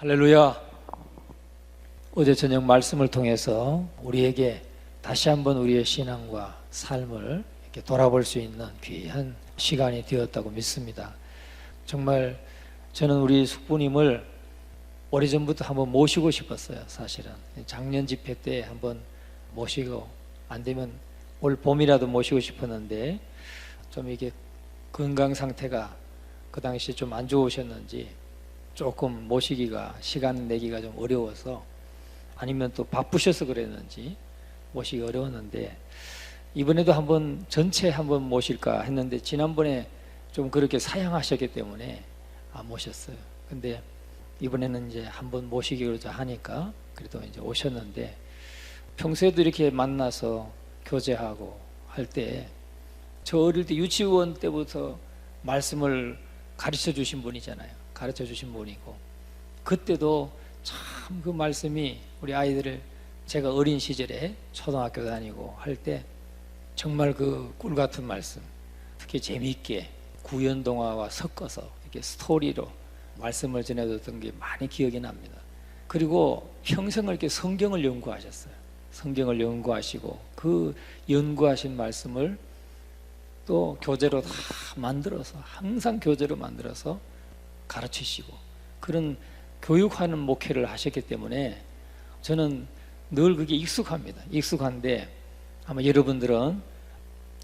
할렐루야. 어제 저녁 말씀을 통해서 우리에게 다시 한번 우리의 신앙과 삶을 이렇게 돌아볼 수 있는 귀한 시간이 되었다고 믿습니다. 정말 저는 우리 숙부님을 오래전부터 한번 모시고 싶었어요. 사실은 작년 집회 때 한번 모시고, 안 되면 올 봄이라도 모시고 싶었는데 좀 이게 건강 상태가 그 당시에 좀 안 좋으셨는지 조금 모시기가, 시간 내기가 좀 어려워서, 아니면 또 바쁘셔서 그랬는지 모시기 어려웠는데, 이번에도 한번 전체 한번 모실까 했는데 지난번에 좀 그렇게 사양하셨기 때문에 안 모셨어요. 근데 이번에는 이제 한번 모시기로 하니까 그래도 이제 오셨는데, 평소에도 이렇게 만나서 교제하고 할 때, 저 어릴 때 유치원 때부터 말씀을 가르쳐 주신 분이잖아요. 가르쳐 주신 분이고, 그때도 참 그 말씀이 우리 아이들을, 제가 어린 시절에 초등학교 다니고 할 때 정말 그 꿀 같은 말씀, 특히 재미있게 구연동화와 섞어서 이렇게 스토리로 말씀을 전해줬던 게 많이 기억이 납니다. 그리고 평생을 이렇게 성경을 연구하셨어요. 성경을 연구하시고 그 연구하신 말씀을 또 교재로 다 만들어서, 항상 교재로 만들어서 가르치시고, 그런 교육하는 목회를 하셨기 때문에 저는 늘 그게 익숙합니다. 익숙한데 아마 여러분들은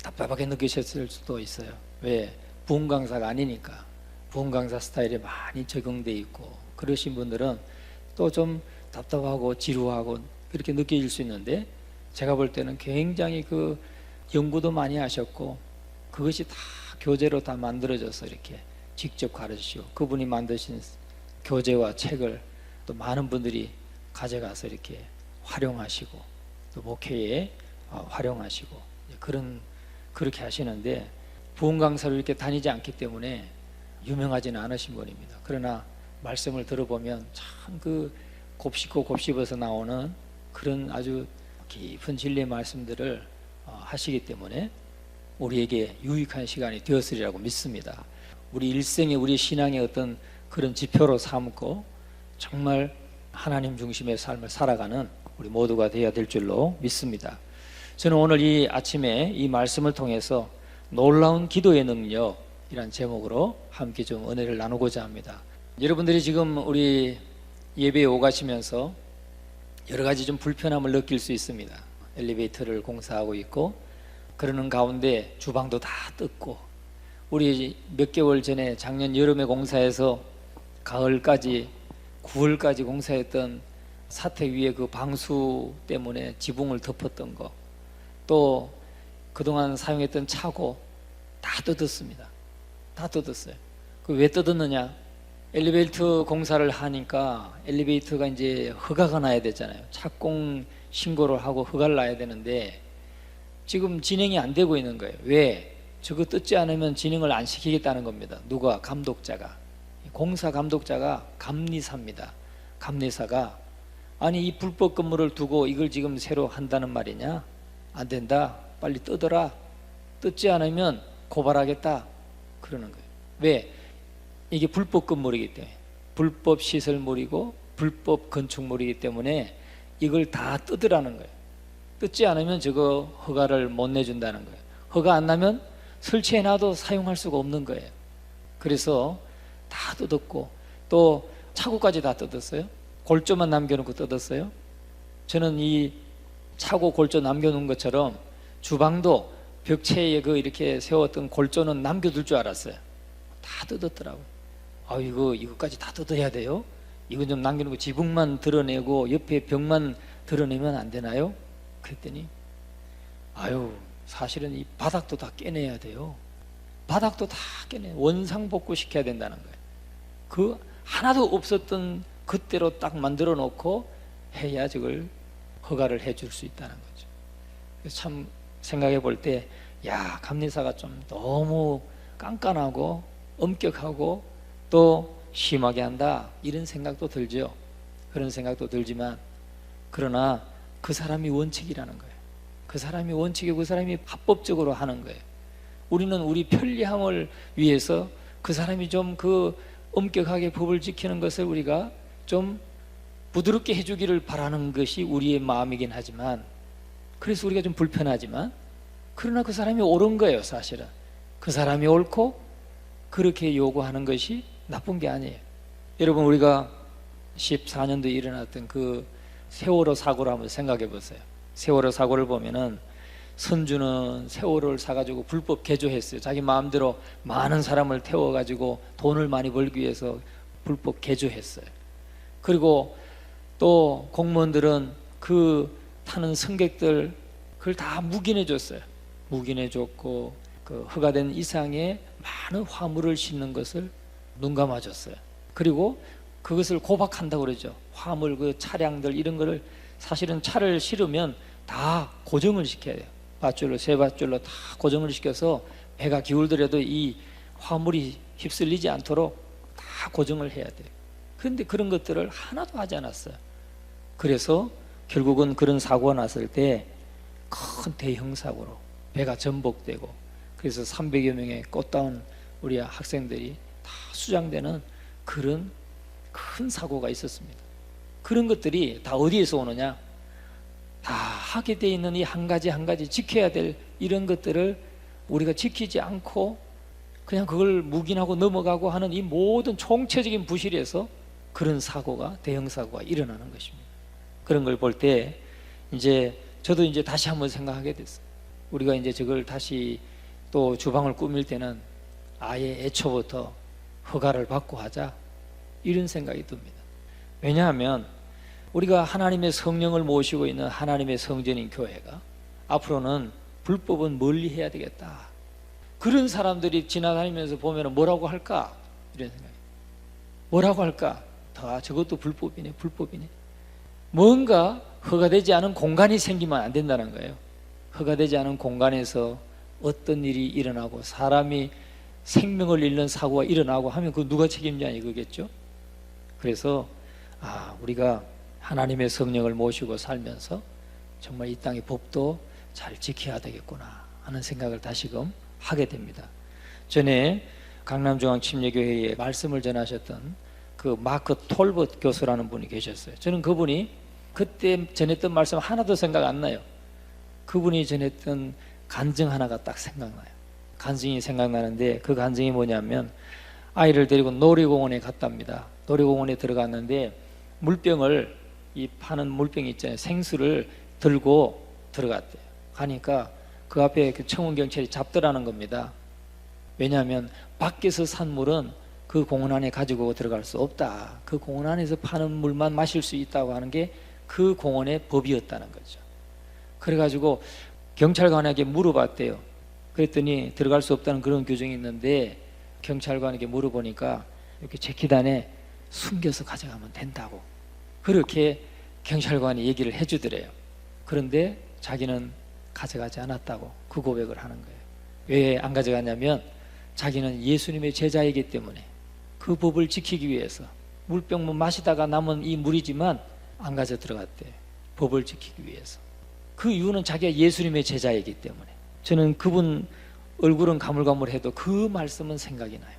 답답하게 느끼셨을 수도 있어요. 왜? 부흥 강사가 아니니까. 부흥 강사 스타일에 많이 적용돼 있고, 그러신 분들은 또 좀 답답하고 지루하고 그렇게 느껴질 수 있는데, 제가 볼 때는 굉장히 그 연구도 많이 하셨고, 그것이 다 교재로 다 만들어져서 이렇게 직접 가르치시고, 그분이 만드신 교재와 책을 또 많은 분들이 가져가서 이렇게 활용하시고, 또 목회에 활용하시고, 그렇게 하시는데, 부흥 강사를 이렇게 다니지 않기 때문에 유명하지는 않으신 분입니다. 그러나 말씀을 들어보면 참 그 곱씹어서 나오는 그런 아주 깊은 진리의 말씀들을 하시기 때문에 우리에게 유익한 시간이 되었으리라고 믿습니다. 우리 일생에, 우리 신앙의 어떤 그런 지표로 삼고 정말 하나님 중심의 삶을 살아가는 우리 모두가 되어야 될 줄로 믿습니다. 저는 오늘 이 아침에 이 말씀을 통해서 놀라운 기도의 능력이란 제목으로 함께 좀 은혜를 나누고자 합니다. 여러분들이 지금 우리 예배에 오가시면서 여러 가지 좀 불편함을 느낄 수 있습니다. 엘리베이터를 공사하고 있고, 그러는 가운데 주방도 다 뜯고, 우리 몇 개월 전에 작년 여름에 공사해서 가을까지, 9월까지 공사했던 사택 위에 그 방수 때문에 지붕을 덮었던 거, 또 그동안 사용했던 차고 다 뜯었습니다. 다 뜯었어요. 그 왜 뜯었느냐? 엘리베이터 공사를 하니까 엘리베이터가 이제 허가가 나야 되잖아요. 착공 신고를 하고 허가를 나야 되는데 지금 진행이 안 되고 있는 거예요. 왜? 저거 뜯지 않으면 진행을 안 시키겠다는 겁니다. 누가? 감독자가. 공사 감독자가 감리사입니다. 감리사가, 아니 이 불법 건물을 두고 이걸 지금 새로 한다는 말이냐? 안 된다. 빨리 뜯어라. 뜯지 않으면 고발하겠다. 그러는 거예요. 왜? 이게 불법 건물이기 때문에, 불법 시설물이고 불법 건축물이기 때문에 이걸 다 뜯으라는 거예요. 뜯지 않으면 저거 허가를 못 내준다는 거예요. 허가 안 나면 설치해놔도 사용할 수가 없는 거예요. 그래서 다 뜯었고, 또 차고까지 다 뜯었어요. 골조만 남겨놓고 뜯었어요. 저는 이 차고 골조 남겨놓은 것처럼 주방도 벽체에 그 이렇게 세웠던 골조는 남겨둘 줄 알았어요. 다 뜯었더라고요. 이거까지 다 뜯어야 돼요? 이건 좀 남겨놓고 지붕만 드러내고 옆에 벽만 드러내면 안 되나요? 그랬더니 사실은 이 바닥도 다 깨내야 돼요. 바닥도 다 원상복구 시켜야 된다는 거예요. 그 하나도 없었던 그때로 딱 만들어 놓고 해야 저걸 허가를 해줄 수 있다는 거죠. 그래서 참 생각해 볼 때, 감리사가 좀 너무 깐깐하고 엄격하고 또 심하게 한다, 이런 생각도 들죠. 그런 생각도 들지만, 그러나 그 사람이 원칙이라는 거예요. 그 사람이 원칙이고 그 사람이 합법적으로 하는 거예요. 우리는 우리 편리함을 위해서 그 사람이 좀 그 엄격하게 법을 지키는 것을 우리가 좀 부드럽게 해주기를 바라는 것이 우리의 마음이긴 하지만, 그래서 우리가 좀 불편하지만, 그러나 그 사람이 옳은 거예요. 사실은 그 사람이 옳고 그렇게 요구하는 것이 나쁜 게 아니에요. 여러분, 우리가 14년도에 일어났던 그 세월호 사고를 한번 생각해 보세요. 세월호 사고를 보면은 선주는 세월호를 사가지고 불법 개조했어요. 자기 마음대로 많은 사람을 태워가지고 돈을 많이 벌기 위해서 불법 개조했어요. 그리고 또 공무원들은 그 타는 승객들 그걸 다 묵인해 줬어요. 묵인해 줬고 그 허가된 이상의 많은 화물을 싣는 것을 눈감아 줬어요. 그리고 그것을 고박한다고 그러죠. 화물 그 차량들 이런 거를, 사실은 차를 실으면 다 고정을 시켜야 돼요. 밧줄로, 세 밧줄로 다 고정을 시켜서 배가 기울더라도 이 화물이 휩쓸리지 않도록 다 고정을 해야 돼요. 그런데 그런 것들을 하나도 하지 않았어요. 그래서 결국은 그런 사고가 났을 때 큰 대형 사고로 배가 전복되고, 그래서 300여 명의 꽃다운 우리 학생들이 다 수장되는 그런 큰 사고가 있었습니다. 그런 것들이 다 어디에서 오느냐? 다 하게 돼 있는 이 한 가지 한 가지 지켜야 될 이런 것들을 우리가 지키지 않고 그냥 그걸 묵인하고 넘어가고 하는 이 모든 총체적인 부실에서 그런 사고가, 대형 사고가 일어나는 것입니다. 그런 걸 볼 때 이제 저도 이제 다시 한번 생각하게 됐어요. 우리가 이제 저걸 다시 또 주방을 꾸밀 때는 아예 애초부터 허가를 받고 하자, 이런 생각이 듭니다. 왜냐하면 우리가 하나님의 성령을 모시고 있는 하나님의 성전인 교회가 앞으로는 불법은 멀리 해야 되겠다. 그런 사람들이 지나다니면서 보면 뭐라고 할까? 이런 생각이. 뭐라고 할까? 다 저것도 불법이네, 불법이네. 뭔가 허가되지 않은 공간이 생기면 안 된다는 거예요. 허가되지 않은 공간에서 어떤 일이 일어나고 사람이 생명을 잃는 사고가 일어나고 하면 그 누가 책임지냐 이거겠죠. 그래서 우리가 하나님의 성령을 모시고 살면서 정말 이 땅의 법도 잘 지켜야 되겠구나 하는 생각을 다시금 하게 됩니다. 전에 강남중앙침례교회에 말씀을 전하셨던 그 마크 톨벗 교수라는 분이 계셨어요. 저는 그분이 그때 전했던 말씀 하나도 생각 안 나요. 그분이 전했던 간증 하나가 딱 생각나요. 간증이 생각나는데 그 간증이 뭐냐면, 아이를 데리고 놀이공원에 갔답니다. 놀이공원에 들어갔는데 물병을, 이 파는 물병 있잖아요, 생수를 들고 들어갔대요. 가니까 그 앞에 그 청원경찰이 잡더라는 겁니다. 왜냐하면 밖에서 산 물은 그 공원 안에 가지고 들어갈 수 없다. 그 공원 안에서 파는 물만 마실 수 있다고 하는 게 그 공원의 법이었다는 거죠. 그래가지고 경찰관에게 물어봤대요. 그랬더니 들어갈 수 없다는 그런 규정이 있는데, 경찰관에게 물어보니까 이렇게 재킷안에 숨겨서 가져가면 된다고, 그렇게 경찰관이 얘기를 해주더래요. 그런데 자기는 가져가지 않았다고 그 고백을 하는 거예요. 왜 안 가져갔냐면 자기는 예수님의 제자이기 때문에 그 법을 지키기 위해서 물병만 마시다가 남은 이 물이지만 안 가져 들어갔대. 법을 지키기 위해서. 그 이유는 자기가 예수님의 제자이기 때문에. 저는 그분 얼굴은 가물가물해도 그 말씀은 생각이 나요.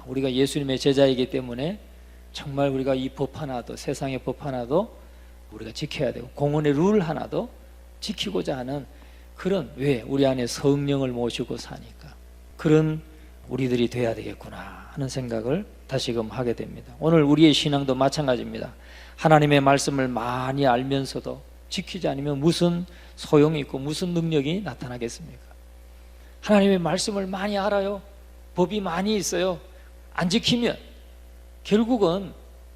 우리가 예수님의 제자이기 때문에 정말 우리가 이 법 하나도, 세상의 법 하나도 우리가 지켜야 되고, 공원의 룰 하나도 지키고자 하는 그런, 왜? 우리 안에 성령을 모시고 사니까 그런 우리들이 돼야 되겠구나 하는 생각을 다시금 하게 됩니다. 오늘 우리의 신앙도 마찬가지입니다. 하나님의 말씀을 많이 알면서도 지키지 않으면 무슨 소용이 있고 무슨 능력이 나타나겠습니까? 하나님의 말씀을 많이 알아요. 법이 많이 있어요. 안 지키면 결국은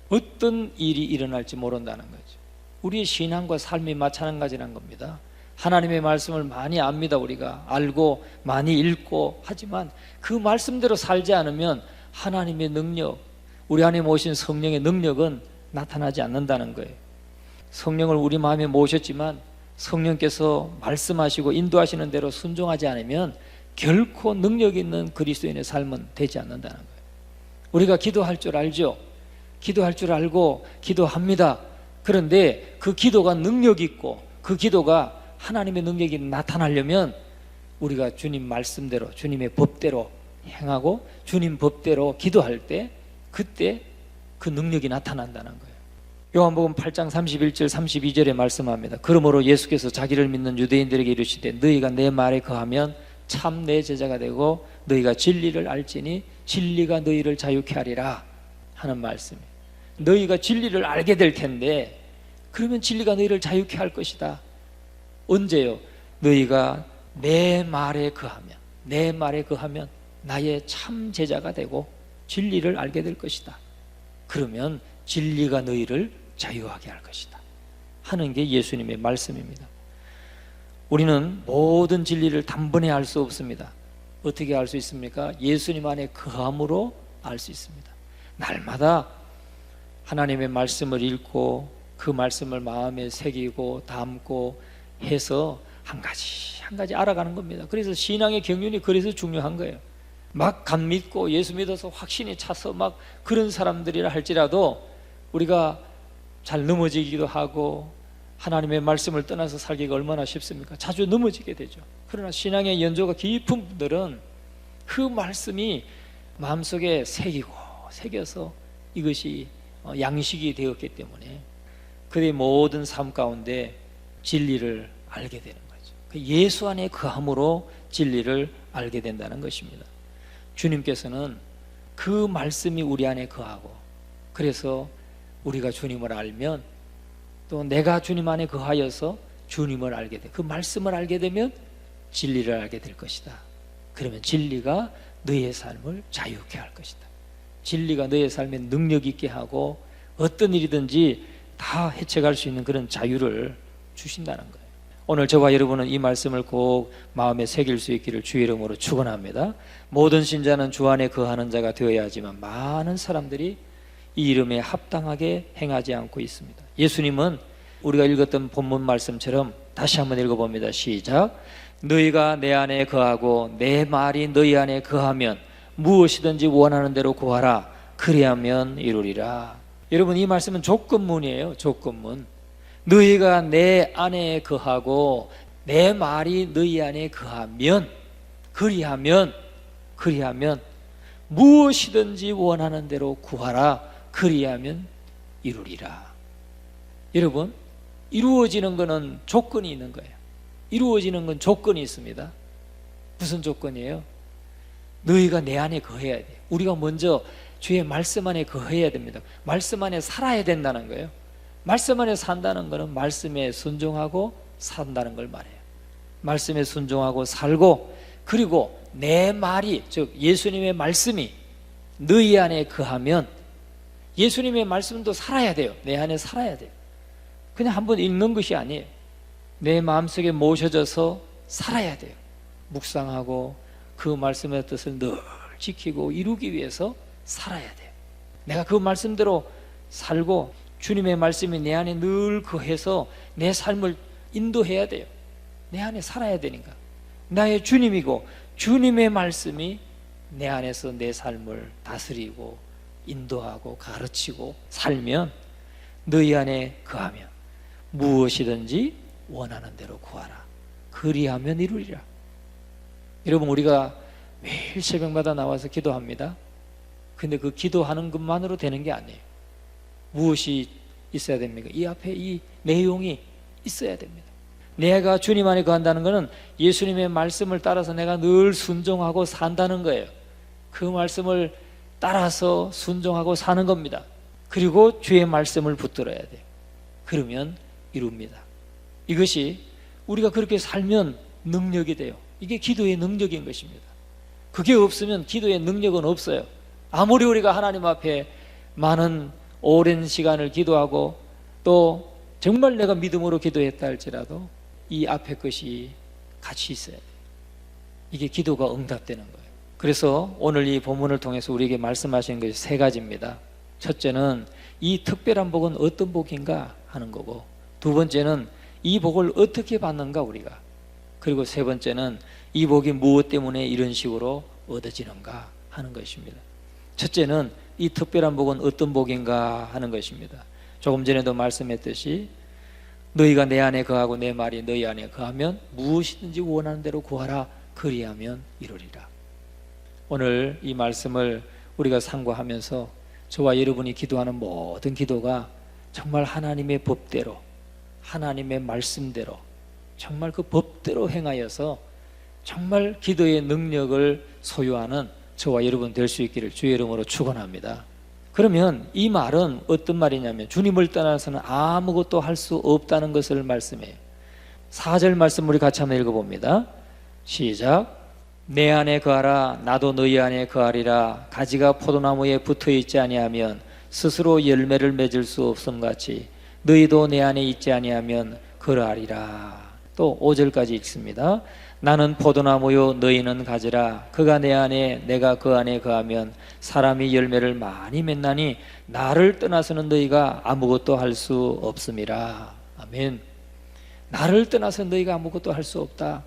어떤 일이 일어날지 모른다는 거죠. 우리의 신앙과 삶이 마찬가지란 겁니다. 하나님의 말씀을 많이 압니다. 우리가 알고 많이 읽고 하지만 그 말씀대로 살지 않으면 하나님의 능력, 우리 안에 모신 성령의 능력은 나타나지 않는다는 거예요. 성령을 우리 마음에 모셨지만 성령께서 말씀하시고 인도하시는 대로 순종하지 않으면 결코 능력 있는 그리스도인의 삶은 되지 않는다는 거예요. 우리가 기도할 줄 알죠. 기도할 줄 알고 기도합니다. 그런데 그 기도가 능력 있고 그 기도가 하나님의 능력이 나타나려면 우리가 주님 말씀대로, 주님의 법대로 행하고 주님 법대로 기도할 때, 그때 그 능력이 나타난다는 거예요. 요한복음 8장 31절 32절에 말씀합니다. 그러므로 예수께서 자기를 믿는 유대인들에게 이르시되 너희가 내 말에 거하면 참 내 제자가 되고 너희가 진리를 알지니 진리가 너희를 자유케 하리라 하는 말씀이에요. 너희가 진리를 알게 될 텐데 그러면 진리가 너희를 자유케 할 것이다. 언제요? 너희가 내 말에 거하면 나의 참 제자가 되고 진리를 알게 될 것이다. 그러면 진리가 너희를 자유하게 할 것이다 하는 게 예수님의 말씀입니다. 우리는 모든 진리를 단번에 알 수 없습니다. 어떻게 알 수 있습니까? 예수님 안에 거함으로 알 수 있습니다. 날마다 하나님의 말씀을 읽고 그 말씀을 마음에 새기고 담고 해서 한 가지 알아가는 겁니다. 그래서 신앙의 경륜이 그래서 중요한 거예요. 막 간 믿고 예수 믿어서 확신이 차서 막 그런 사람들이라 할지라도 우리가 잘 넘어지기도 하고 하나님의 말씀을 떠나서 살기가 얼마나 쉽습니까? 자주 넘어지게 되죠. 그러나 신앙의 연조가 깊은 분들은 그 말씀이 마음속에 새겨서 이것이 양식이 되었기 때문에 그의 모든 삶 가운데 진리를 알게 되는 거죠. 예수 안에 거함으로 진리를 알게 된다는 것입니다. 주님께서는 그 말씀이 우리 안에 거하고 그래서 우리가 주님을 알면 또 내가 주님 안에 거하여서 주님을 알게 돼. 그 말씀을 알게 되면 진리를 알게 될 것이다. 그러면 진리가 너의 삶을 자유케 할 것이다. 진리가 너의 삶에 능력 있게 하고 어떤 일이든지 다 해체할 수 있는 그런 자유를 주신다는 거예요. 오늘 저와 여러분은 이 말씀을 꼭 마음에 새길 수 있기를 주의 이름으로 축원합니다. 모든 신자는 주 안에 거하는 자가 되어야 하지만 많은 사람들이 이 이름에 합당하게 행하지 않고 있습니다. 예수님은 우리가 읽었던 본문 말씀처럼 다시 한번 읽어봅니다. 시작. 너희가 내 안에 거하고 내 말이 너희 안에 거하면 무엇이든지 원하는 대로 구하라. 그리하면 이루리라. 여러분, 이 말씀은 조건문이에요. 조건문. 너희가 내 안에 거하고 내 말이 너희 안에 거하면 그리하면 무엇이든지 원하는 대로 구하라. 그리하면 이루리라. 여러분, 이루어지는 것은 조건이 있는 거예요. 이루어지는 건 조건이 있습니다. 무슨 조건이에요? 너희가 내 안에 거해야 돼요. 우리가 먼저 주의 말씀 안에 거해야 됩니다. 말씀 안에 살아야 된다는 거예요. 말씀 안에 산다는 것은 말씀에 순종하고 산다는 걸 말해요. 말씀에 순종하고 살고 그리고 내 말이 즉 예수님의 말씀이 너희 안에 거하면 예수님의 말씀도 살아야 돼요. 내 안에 살아야 돼요. 그냥 한번 읽는 것이 아니에요. 내 마음속에 모셔져서 살아야 돼요. 묵상하고 그 말씀의 뜻을 늘 지키고 이루기 위해서 살아야 돼요. 내가 그 말씀대로 살고 주님의 말씀이 내 안에 늘 거해서 내 삶을 인도해야 돼요. 내 안에 살아야 되니까. 나의 주님이고 주님의 말씀이 내 안에서 내 삶을 다스리고 인도하고 가르치고 살면 너희 안에 거하면 무엇이든지 원하는 대로 구하라. 그리하면 이루리라. 여러분, 우리가 매일 새벽마다 나와서 기도합니다. 근데 그 기도하는 것만으로 되는 게 아니에요. 무엇이 있어야 됩니까? 이 앞에 이 내용이 있어야 됩니다. 내가 주님 안에 거한다는 것은 예수님의 말씀을 따라서 내가 늘 순종하고 산다는 거예요. 그 말씀을 따라서 순종하고 사는 겁니다. 그리고 주의 말씀을 붙들어야 돼요. 그러면 이룹니다. 이것이 우리가 그렇게 살면 능력이 돼요. 이게 기도의 능력인 것입니다. 그게 없으면 기도의 능력은 없어요. 아무리 우리가 하나님 앞에 많은 오랜 시간을 기도하고 또 정말 내가 믿음으로 기도했다 할지라도 이 앞에 것이 같이 있어야 돼요. 이게 기도가 응답되는 거예요. 그래서 오늘 이 본문을 통해서 우리에게 말씀하시는 것이 세 가지입니다. 첫째는 이 특별한 복은 어떤 복인가 하는 거고, 두 번째는 이 복을 어떻게 받는가 우리가, 그리고 세 번째는 이 복이 무엇 때문에 이런 식으로 얻어지는가 하는 것입니다. 첫째는 이 특별한 복은 어떤 복인가 하는 것입니다. 조금 전에도 말씀했듯이 너희가 내 안에 거하고 내 말이 너희 안에 거하면 무엇이든지 원하는 대로 구하라. 그리하면 이루리라. 오늘 이 말씀을 우리가 상고하면서 저와 여러분이 기도하는 모든 기도가 정말 하나님의 법대로, 하나님의 말씀대로, 정말 그 법대로 행하여서 정말 기도의 능력을 소유하는 저와 여러분 될 수 있기를 주의 이름으로 축원합니다. 그러면 이 말은 어떤 말이냐면 주님을 떠나서는 아무것도 할 수 없다는 것을 말씀해요. 4절 말씀 우리 같이 한번 읽어봅니다. 시작. 내 안에 거하라 나도 너희 안에 거하리라. 가지가 포도나무에 붙어있지 아니하면 스스로 열매를 맺을 수 없음같이 너희도 내 안에 있지 아니하면 그러하리라. 또 5절까지 읽습니다. 나는 포도나무요 너희는 가지라. 그가 내 안에 내가 그 안에 거하면 사람이 열매를 많이 맺나니 나를 떠나서는 너희가 아무것도 할 수 없음이라. 아멘. 나를 떠나서 너희가 아무것도 할 수 없다.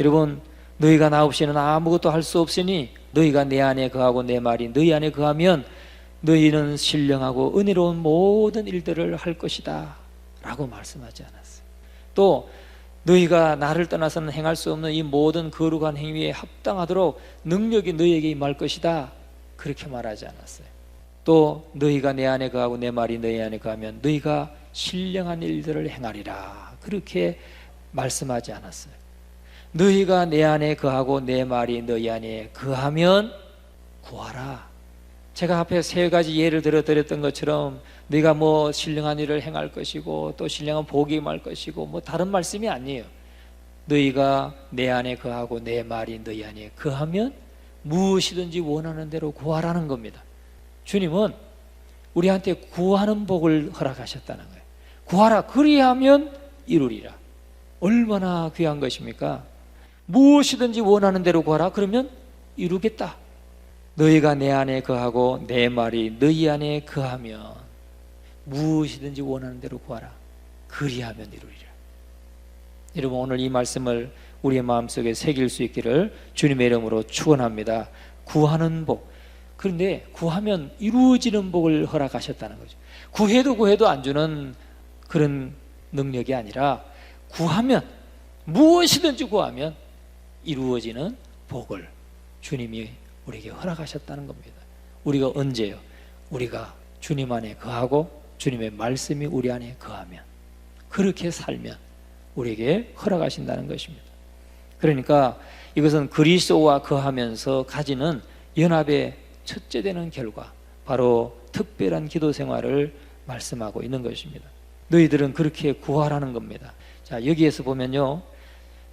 여러분, 너희가 나 없이는 아무것도 할 수 없으니 너희가 내 안에 거하고 내 말이 너희 안에 거하면 너희는 신령하고 은혜로운 모든 일들을 할 것이다 라고 말씀하지 않았어요. 또 너희가 나를 떠나서는 행할 수 없는 이 모든 거룩한 행위에 합당하도록 능력이 너희에게 임할 것이다 그렇게 말하지 않았어요. 또 너희가 내 안에 거하고 내 말이 너희 안에 거하면 너희가 신령한 일들을 행하리라 그렇게 말씀하지 않았어요. 너희가 내 안에 거하고 내 말이 너희 안에 거하면 구하라. 제가 앞에 3가지 예를 들어 드렸던 것처럼 네가 뭐 신령한 일을 행할 것이고 또 신령한 복이 임할 것이고 뭐 다른 말씀이 아니에요. 너희가 내 안에 거하고 내 말이 너희 안에 거하면 무엇이든지 원하는 대로 구하라는 겁니다. 주님은 우리한테 구하는 복을 허락하셨다는 거예요. 구하라 그리하면 이루리라. 얼마나 귀한 것입니까? 무엇이든지 원하는 대로 구하라 그러면 이루겠다. 너희가 내 안에 거하고 내 말이 너희 안에 거하면 무엇이든지 원하는 대로 구하라 그리하면 이루리라. 여러분 오늘 이 말씀을 우리의 마음속에 새길 수 있기를 주님의 이름으로 축원합니다. 구하는 복. 그런데 구하면 이루어지는 복을 허락하셨다는 거죠. 구해도 안 주는 그런 능력이 아니라 구하면 무엇이든지 구하면 이루어지는 복을 주님이 우리에게 허락하셨다는 겁니다. 우리가 언제요? 우리가 주님 안에 거하고 주님의 말씀이 우리 안에 거하면 그렇게 살면 우리에게 허락하신다는 것입니다. 그러니까 이것은 그리스도와 거하면서 가지는 연합의 첫째 되는 결과 바로 특별한 기도 생활을 말씀하고 있는 것입니다. 너희들은 그렇게 구하라는 겁니다. 자, 여기에서 보면요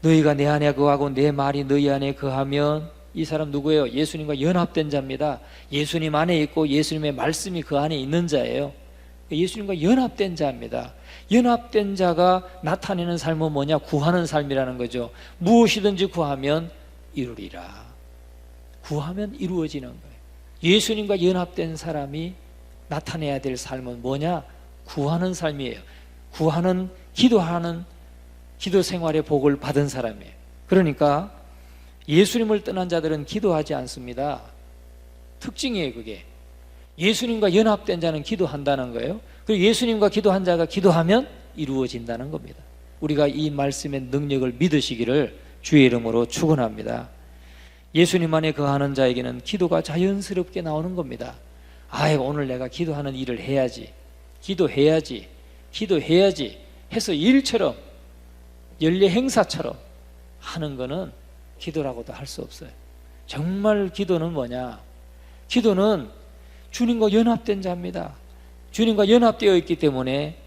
너희가 내 안에 거하고 내 말이 너희 안에 거하면 이 사람 누구예요? 예수님과 연합된 자입니다. 예수님 안에 있고 예수님의 말씀이 그 안에 있는 자예요. 예수님과 연합된 자입니다. 연합된 자가 나타내는 삶은 뭐냐? 구하는 삶이라는 거죠. 무엇이든지 구하면 이루리라. 구하면 이루어지는 거예요. 예수님과 연합된 사람이 나타내야 될 삶은 뭐냐? 구하는 삶이에요. 구하는, 기도하는 기도 생활의 복을 받은 사람이에요. 그러니까 예수님을 떠난 자들은 기도하지 않습니다. 특징이에요. 그게 예수님과 연합된 자는 기도한다는 거예요. 그리고 예수님과 기도한 자가 기도하면 이루어진다는 겁니다. 우리가 이 말씀의 능력을 믿으시기를 주의 이름으로 축원합니다. 예수님 안에 거하는 자에게는 기도가 자연스럽게 나오는 겁니다. 오늘 내가 기도하는 일을 해야지, 기도해야지 해서 일처럼 연례 행사처럼 하는 거는 기도라고도 할 수 없어요. 정말 기도는 뭐냐? 기도는 주님과 연합된 자입니다. 주님과 연합되어 있기 때문에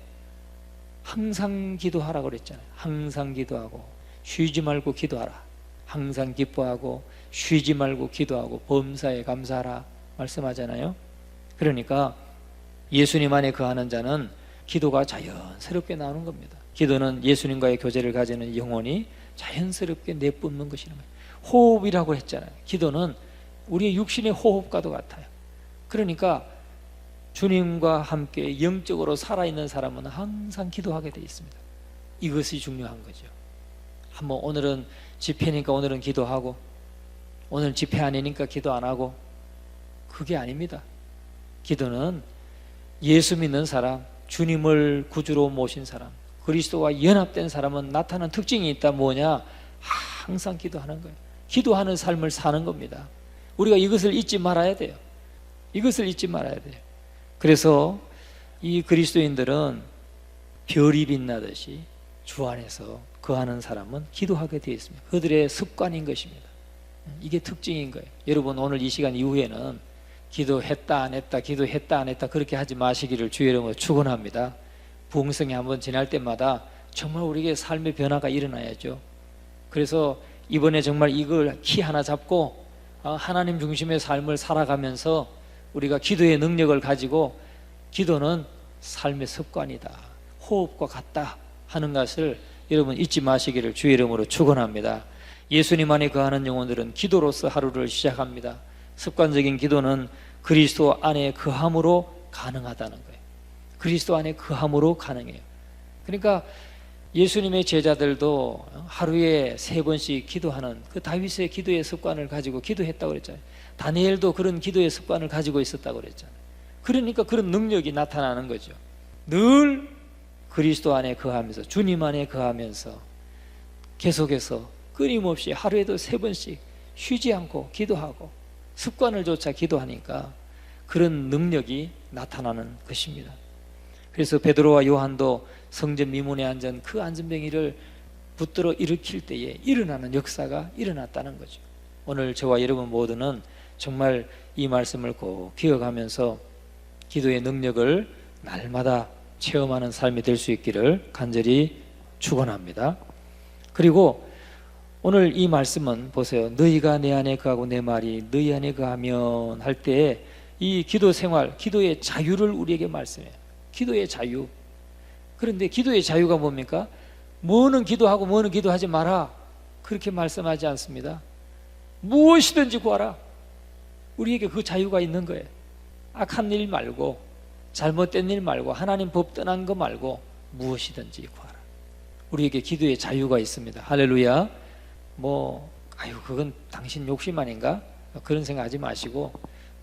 항상 기도하라고 그랬잖아요. 항상 기도하고 쉬지 말고 기도하라. 항상 기뻐하고 쉬지 말고 기도하고 범사에 감사하라 말씀하잖아요. 그러니까 예수님 안에 거하는 자는 기도가 자연스럽게 나오는 겁니다. 기도는 예수님과의 교제를 가지는 영혼이 자연스럽게 내뿜는 것이라는 거예요. 호흡이라고 했잖아요. 기도는 우리의 육신의 호흡과도 같아요. 그러니까 주님과 함께 영적으로 살아있는 사람은 항상 기도하게 되어 있습니다. 이것이 중요한 거죠. 한번 오늘은 집회니까 오늘은 기도하고 오늘 집회 아니니까 기도 안 하고 그게 아닙니다. 기도는 예수 믿는 사람, 주님을 구주로 모신 사람, 그리스도와 연합된 사람은 나타나는 특징이 있다. 뭐냐? 항상 기도하는 거예요. 기도하는 삶을 사는 겁니다. 우리가 이것을 잊지 말아야 돼요. 이것을 잊지 말아야 돼요. 그래서 이 그리스도인들은 별이 빛나듯이 주 안에서 거하는 사람은 기도하게 되어 있습니다. 그들의 습관인 것입니다. 이게 특징인 거예요. 여러분 오늘 이 시간 이후에는 기도했다 안 했다 기도했다 안 했다 그렇게 하지 마시기를 주의 이름으로 축원합니다. 부흥성이 한번 지날 때마다 정말 우리에게 삶의 변화가 일어나야죠. 그래서 이번에 정말 이걸 키 하나 잡고 하나님 중심의 삶을 살아가면서 우리가 기도의 능력을 가지고 기도는 삶의 습관이다, 호흡과 같다 하는 것을 여러분 잊지 마시기를 주의 이름으로 축원합니다. 예수님 안에 거하는 영혼들은 기도로서 하루를 시작합니다. 습관적인 기도는 그리스도 안에 거함으로 가능하다는 거예요. 그리스도 안에 거함으로 가능해요. 그러니까 예수님의 제자들도 하루에 3번씩 기도하는 그 다윗의 기도의 습관을 가지고 기도했다고 그랬잖아요. 다니엘도 그런 기도의 습관을 가지고 있었다고 그랬잖아요. 그러니까 그런 능력이 나타나는 거죠. 늘 그리스도 안에 거하면서 주님 안에 거하면서 계속해서 끊임없이 하루에도 3번씩 쉬지 않고 기도하고 습관을 조차 기도하니까 그런 능력이 나타나는 것입니다. 그래서 베드로와 요한도 성전 미문에 앉은 그 안전뱅이를 붙들어 일으킬 때에 일어나는 역사가 일어났다는 거죠. 오늘 저와 여러분 모두는 정말 이 말씀을 꼭 기억하면서 기도의 능력을 날마다 체험하는 삶이 될 수 있기를 간절히 축원합니다. 그리고 오늘 이 말씀은 보세요. 너희가 내 안에 거하고 내 말이 너희 안에 거하면 할 때 이 기도 생활, 기도의 자유를 우리에게 말씀해요. 기도의 자유. 그런데 기도의 자유가 뭡니까? 뭐는 기도하고 뭐는 기도하지 마라 그렇게 말씀하지 않습니다. 무엇이든지 구하라. 우리에게 그 자유가 있는 거예요. 악한 일 말고 잘못된 일 말고 하나님 법 떠난 거 말고 무엇이든지 구하라. 우리에게 기도의 자유가 있습니다. 할렐루야. 그건 당신 욕심 아닌가? 그런 생각하지 마시고,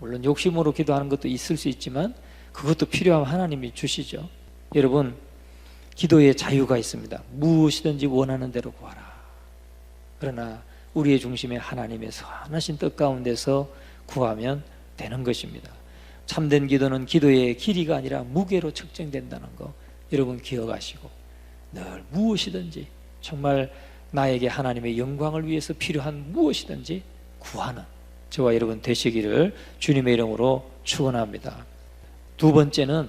물론 욕심으로 기도하는 것도 있을 수 있지만 그것도 필요하면 하나님이 주시죠. 여러분, 기도의 자유가 있습니다. 무엇이든지 원하는 대로 구하라. 그러나 우리의 중심에 하나님의 선하신 뜻 가운데서 구하면 되는 것입니다. 참된 기도는 기도의 길이가 아니라 무게로 측정된다는 거 여러분 기억하시고, 늘 무엇이든지 정말 나에게 하나님의 영광을 위해서 필요한 무엇이든지 구하는 저와 여러분 되시기를 주님의 이름으로 축원합니다. 두 번째는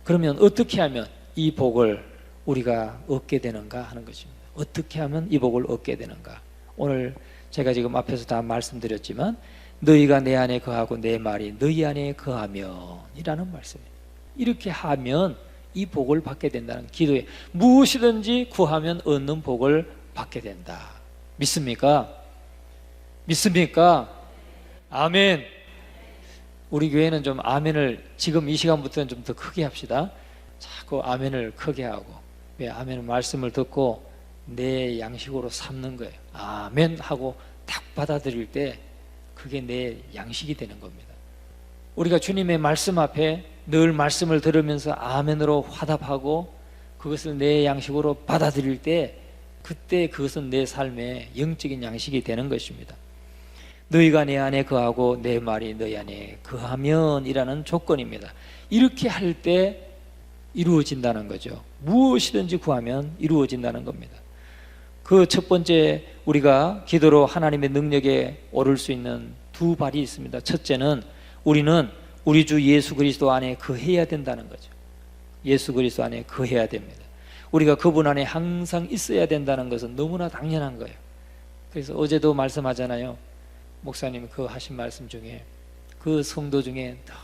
그러면 어떻게 하면 이 복을 우리가 얻게 되는가 하는 것입니다. 어떻게 하면 이 복을 얻게 되는가? 오늘 제가 지금 앞에서 다 말씀드렸지만 너희가 내 안에 거하고 내 말이 너희 안에 거하면 이라는 말씀이에요. 이렇게 하면 이 복을 받게 된다는 기도에 무엇이든지 구하면 얻는 복을 받게 된다. 믿습니까? 믿습니까? 아멘. 우리 교회는 좀 아멘을 지금 이 시간부터는 좀 더 크게 합시다. 자꾸 아멘을 크게 하고, 왜 아멘은 말씀을 듣고 내 양식으로 삼는 거예요. 아멘 하고 딱 받아들일 때 그게 내 양식이 되는 겁니다. 우리가 주님의 말씀 앞에 늘 말씀을 들으면서 아멘으로 화답하고 그것을 내 양식으로 받아들일 때 그때 그것은 내 삶의 영적인 양식이 되는 것입니다. 너희가 내 안에 거하고 내 말이 너희 안에 거하면 이라는 조건입니다. 이렇게 할 때 이루어진다는 거죠. 무엇이든지 구하면 이루어진다는 겁니다. 그 첫 번째 우리가 기도로 하나님의 능력에 오를 수 있는 두 발이 있습니다. 첫째는 우리는 우리 주 예수 그리스도 안에 거해야 된다는 거죠. 예수 그리스도 안에 거해야 됩니다. 우리가 그분 안에 항상 있어야 된다는 것은 너무나 당연한 거예요. 그래서 어제도 말씀하잖아요. 목사님 그 하신 말씀 중에 그 성도 중에 늘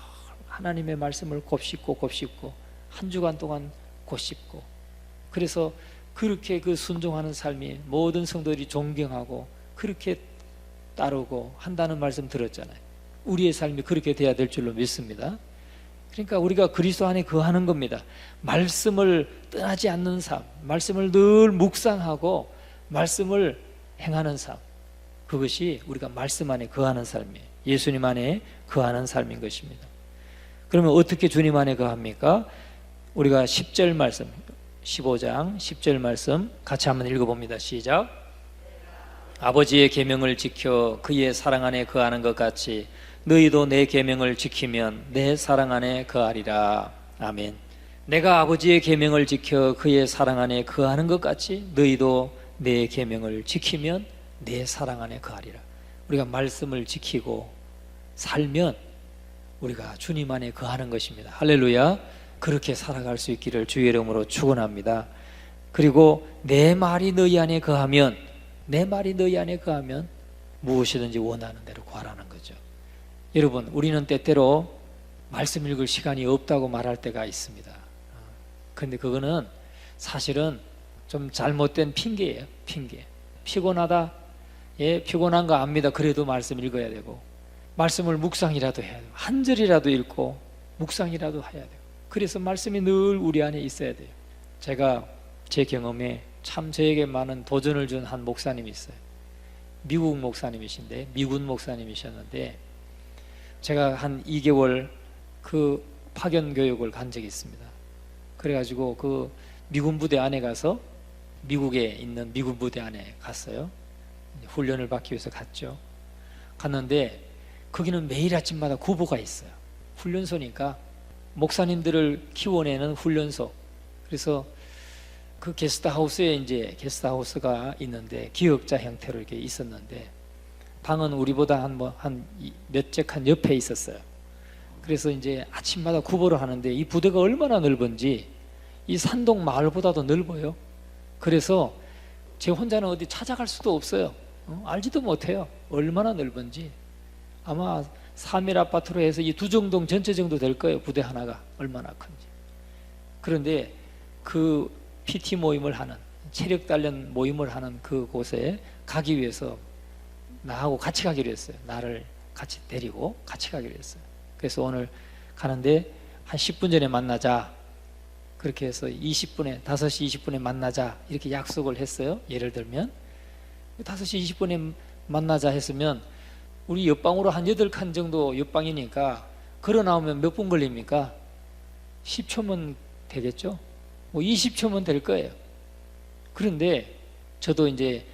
하나님의 말씀을 곱씹고 한 주간 동안 곱씹고, 그래서 그렇게 그 순종하는 삶이 모든 성도들이 존경하고 그렇게 따르고 한다는 말씀 들었잖아요. 우리의 삶이 그렇게 돼야 될 줄로 믿습니다. 그러니까 우리가 그리스도 안에 거하는 겁니다. 말씀을 떠나지 않는 삶, 말씀을 늘 묵상하고 말씀을 행하는 삶, 그것이 우리가 말씀 안에 거하는 삶이에요. 예수님 안에 거하는 삶인 것입니다. 그러면 어떻게 주님 안에 거합니까? 우리가 10절 말씀, 15장 10절 말씀 같이 한번 읽어봅니다. 시작. 아버지의 계명을 지켜 그의 사랑 안에 거하는 것 같이 너희도 내 계명을 지키면 내 사랑 안에 거하리라. 아멘. 내가 아버지의 계명을 지켜 그의 사랑 안에 거하는 것 같이 너희도 내 계명을 지키면 내 사랑 안에 거하리라. 우리가 말씀을 지키고 살면 우리가 주님 안에 거하는 것입니다. 할렐루야. 그렇게 살아갈 수 있기를 주의 이름으로 축원합니다. 그리고 내 말이 너희 안에 거하면, 내 말이 너희 안에 거하면 무엇이든지 원하는 대로 구하라는 거죠. 여러분, 우리는 때때로 말씀 읽을 시간이 없다고 말할 때가 있습니다. 근데 그거는 사실은 좀 잘못된 핑계예요. 핑계. 피곤하다. 예, 피곤한 거 압니다. 그래도 말씀 읽어야 되고, 말씀을 묵상이라도 해야 되고, 한 절이라도 읽고 묵상이라도 해야 되고, 그래서 말씀이 늘 우리 안에 있어야 돼요. 제가 제 경험에 참 저에게 많은 도전을 준 한 목사님이 있어요. 미국 목사님이신데, 미군 목사님이셨는데, 제가 한 2개월 그 파견 교육을 간 적이 있습니다. 그래가지고 그 미군 부대 안에 가서, 미국에 있는 미군 부대 안에 갔어요. 훈련을 받기 위해서 갔죠. 갔는데 거기는 매일 아침마다 구보가 있어요. 훈련소니까 목사님들을 키워내는 훈련소. 그래서 그 게스트하우스에 이제 게스트하우스가 있는데 기역자 형태로 이렇게 있었는데, 방은 우리보다 한 몇 째 칸 옆에 있었어요. 그래서 이제 아침마다 구보를 하는데 이 부대가 얼마나 넓은지 이 산동 마을보다도 넓어요. 그래서 제 혼자는 어디 찾아갈 수도 없어요. 알지도 못해요. 얼마나 넓은지. 아마 3일 아파트로 해서 이 2정동 전체 정도 될 거예요. 부대 하나가 얼마나 큰지. 그런데 그 PT 모임을 하는, 체력 단련 모임을 하는 그곳에 가기 위해서 나하고 같이 가기로 했어요. 나를 같이 데리고 같이 가기로 했어요. 그래서 오늘 가는데 한 10분 전에 만나자. 그렇게 해서 20분에, 5시 20분에 만나자 이렇게 약속을 했어요. 예를 들면 5시 20분에 만나자 했으면 우리 옆방으로 한 8칸 정도 옆방이니까 걸어 나오면 몇 분 걸립니까? 10초면 되겠죠? 뭐 20초면 될 거예요. 그런데 저도 이제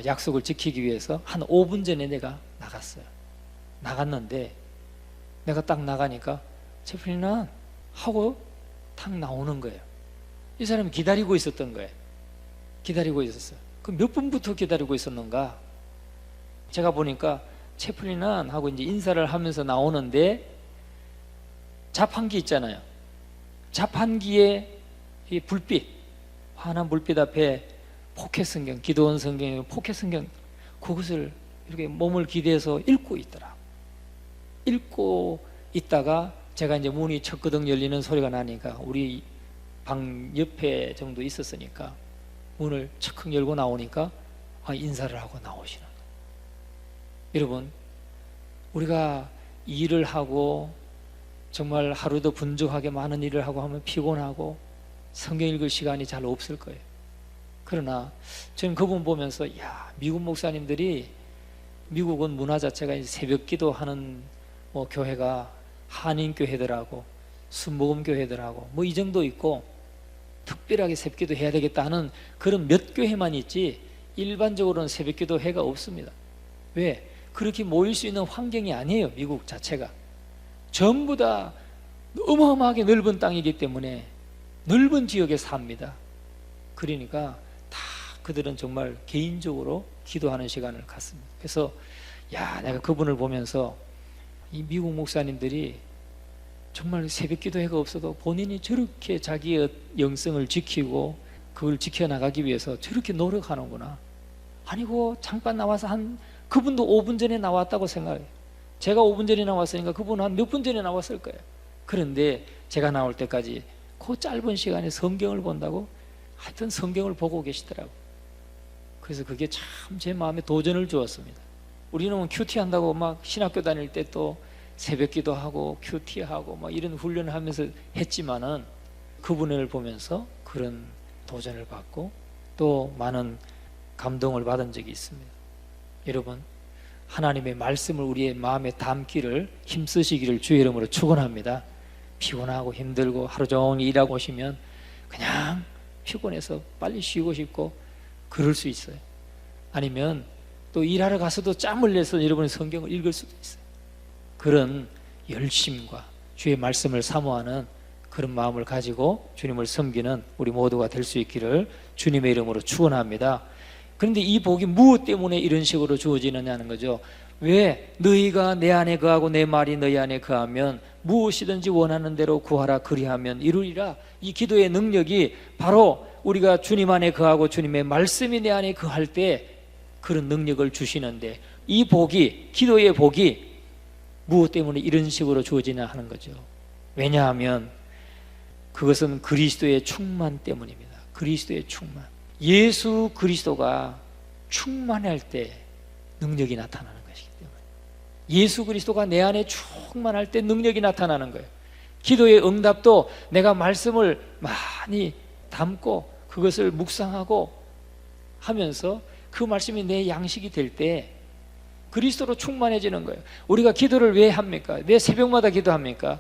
약속을 지키기 위해서 한 5분 전에 내가 나갔어요. 나갔는데 내가 딱 나가니까 채플리나 하고 탁 나오는 거예요. 이 사람이 기다리고 있었던 거예요. 기다리고 있었어요. 그럼 몇 분부터 기다리고 있었는가? 제가 보니까 채플리난 하고 이제 인사를 하면서 나오는데 자판기 있잖아요. 자판기에 이 불빛, 환한 불빛 앞에 포켓 성경, 기도원 성경, 포켓 성경, 그것을 이렇게 몸을 기대서 읽고 있더라. 읽고 있다가 제가 이제 문이 척그덕 열리는 소리가 나니까 우리 방 옆에 정도 있었으니까 문을 척 열고 나오니까 인사를 하고 나오시는 거예요. 여러분, 우리가 일을 하고 정말 하루도 분주하게 많은 일을 하고 하면 피곤하고 성경 읽을 시간이 잘 없을 거예요. 그러나 저는 그분 보면서 미국 목사님들이, 미국은 문화 자체가 이제 새벽 기도하는 뭐 교회가 한인 교회들하고 순복음 교회들하고 뭐 이 정도 있고 특별하게 새벽 기도 해야 되겠다 하는 그런 몇 교회만 있지 일반적으로는 새벽 기도 회가 없습니다. 왜? 그렇게 모일 수 있는 환경이 아니에요. 미국 자체가 전부 다 어마어마하게 넓은 땅이기 때문에 넓은 지역에 삽니다. 그러니까 다 그들은 정말 개인적으로 기도하는 시간을 갖습니다. 그래서 내가 그분을 보면서 이 미국 목사님들이 정말 새벽 기도회가 없어도 본인이 저렇게 자기의 영성을 지키고 그걸 지켜나가기 위해서 저렇게 노력하는구나. 아니고 잠깐 나와서 그분도 5분 전에 나왔다고 생각해요. 제가 5분 전에 나왔으니까 그분은 한 몇 분 전에 나왔을 거예요. 그런데 제가 나올 때까지 그 짧은 시간에 성경을 본다고 하여튼 성경을 보고 계시더라고요. 그래서 그게 참 제 마음에 도전을 주었습니다. 우리는 큐티 한다고 막 신학교 다닐 때 또 새벽 기도하고 큐티하고 막 이런 훈련을 하면서 했지만은 그분을 보면서 그런 도전을 받고 또 많은 감동을 받은 적이 있습니다. 여러분, 하나님의 말씀을 우리의 마음에 담기를 힘쓰시기를 주의 이름으로 축원합니다. 피곤하고 힘들고 하루 종일 일하고 오시면 그냥 피곤해서 빨리 쉬고 싶고 그럴 수 있어요. 아니면 또 일하러 가서도 짬을 내서 여러분이 성경을 읽을 수도 있어요. 그런 열심과 주의 말씀을 사모하는 그런 마음을 가지고 주님을 섬기는 우리 모두가 될 수 있기를 주님의 이름으로 축원합니다. 그런데 이 복이 무엇 때문에 이런 식으로 주어지느냐는 거죠. 왜 너희가 내 안에 거하고 내 말이 너희 안에 거하면 무엇이든지 원하는 대로 구하라 그리하면 이루리라. 이 기도의 능력이 바로 우리가 주님 안에 거하고 주님의 말씀이 내 안에 거할 때 그런 능력을 주시는데, 이 복이, 기도의 복이 무엇 때문에 이런 식으로 주어지냐 하는 거죠. 왜냐하면 그것은 그리스도의 충만 때문입니다. 그리스도의 충만. 예수 그리스도가 충만할 때 능력이 나타나는 것이기 때문에, 예수 그리스도가 내 안에 충만할 때 능력이 나타나는 거예요. 기도의 응답도 내가 말씀을 많이 담고 그것을 묵상하고 하면서 그 말씀이 내 양식이 될 때 그리스도로 충만해지는 거예요. 우리가 기도를 왜 합니까? 왜 새벽마다 기도합니까?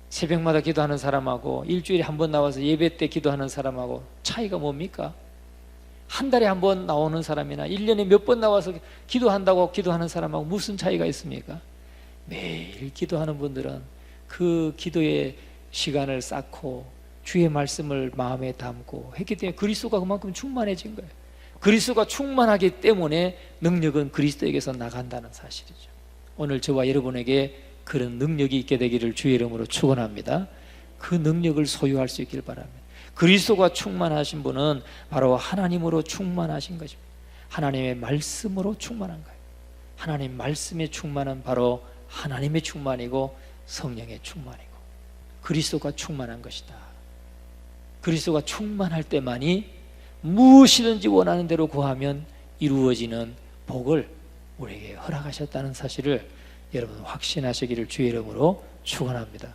새벽마다 기도하는 사람하고 일주일에 한 번 나와서 예배 때 기도하는 사람하고 차이가 뭡니까? 한 달에 한 번 나오는 사람이나 1년에 몇 번 나와서 기도한다고 기도하는 사람하고 무슨 차이가 있습니까? 매일 기도하는 분들은 그 기도의 시간을 쌓고 주의 말씀을 마음에 담고 했기 때문에 그리스도가 그만큼 충만해진 거예요. 그리스도가 충만하기 때문에 능력은 그리스도에게서 나간다는 사실이죠. 오늘 저와 여러분에게 그런 능력이 있게 되기를 주의 이름으로 축원합니다. 그 능력을 소유할 수 있길 바랍니다. 그리스도가 충만하신 분은 바로 하나님으로 충만하신 것입니다. 하나님의 말씀으로 충만한 거예요. 하나님 말씀의 충만은 바로 하나님의 충만이고 성령의 충만이고 그리스도가 충만한 것이다. 그리스도가 충만할 때만이 무엇이든지 원하는 대로 구하면 이루어지는 복을 우리에게 허락하셨다는 사실을 여러분 확신하시기를 주의 이름으로 축원합니다.